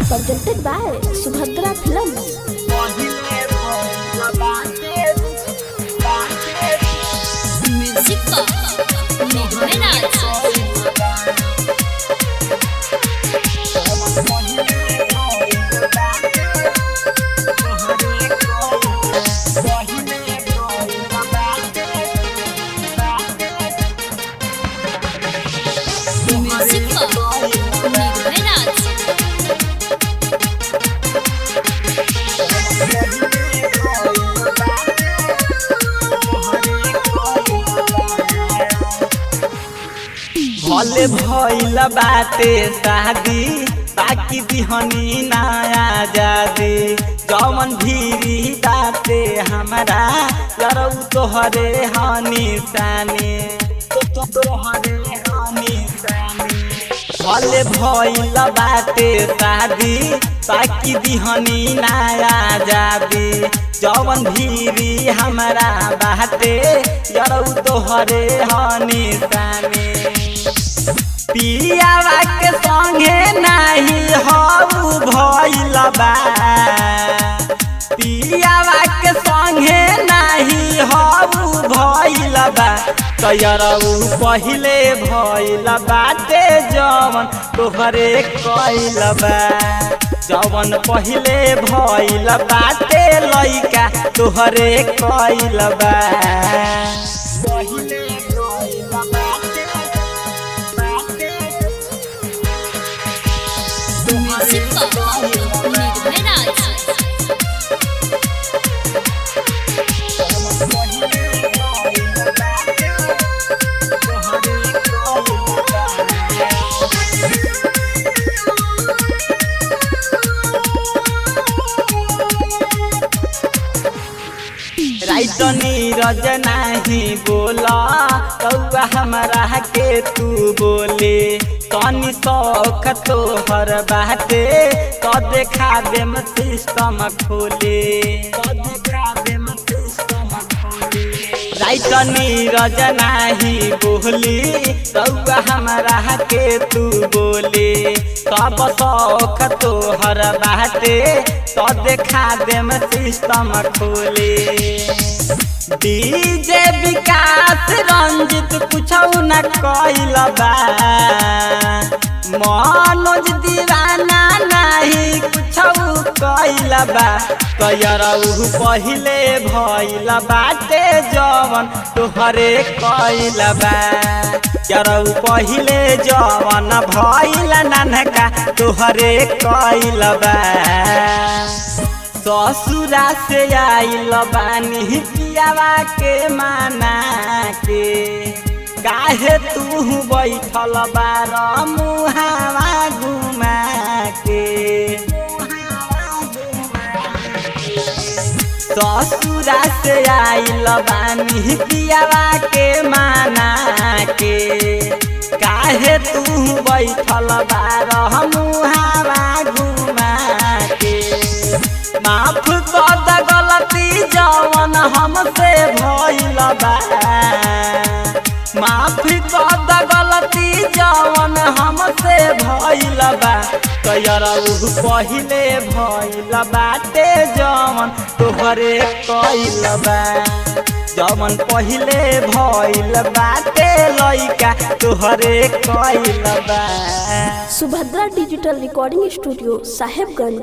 presented by Subhadra Films. Music का भले भइल बाटे शादी बाकी दिहनी नया आजादी जमन भीरी बाटे हमारा यारौ तोहरे हनी सानी भले भइल बाटे शादी बाकी दिहनी नया आजादी जवन भीरी हमारा बाटे यारौ तोहरे हनी सानी पियावा के संगे नहीं हऊ भइल बा पियावा के संगे नहीं हऊ भइल बा तयरऊ पहिले भइल बाटे जवन तोहरे कइल बा जवन पहिले भइल बाटे लइका तोहरे कइल बा पहिले नीरज नहीं बोला कौआ हमारा के तू बोले तनी शौक तोहर बाटे तो देखा देम सिस्टम खोले राइट नीरज नहीं बोली कौआ हमारा के तू बोले सब शौक तोहर बाटे तो देखा देम सिस्टम खोले डीजे विकास रंजित कुछ न कइल बा मनोज दीवाना नहीं कुछ कइल बा तयरऊ पहिले भइल बाटे जवन तोहरे कइल बा यरऊ पहिले जवन भइल नानका तोहरे कइल बा ससुरा से आइल बानी पियावा के माना के काहे तू बैठल बार मुहावा घुमा के ससुरा से आइल बानी पियावा के माना के काहे तू बैठल बार मुहावा घुमा के माफ कर द गलती जवन हमसे भइल बा माफ कर द गलती जवन हमसे भइल बा तयरऊ पहिले भइल बाटे जवन तोहरे कइल बा जवन पहिले भइल बाटे लइका तोहरे कइल बा Subhadra Digital Recording Studio, Sahebganj.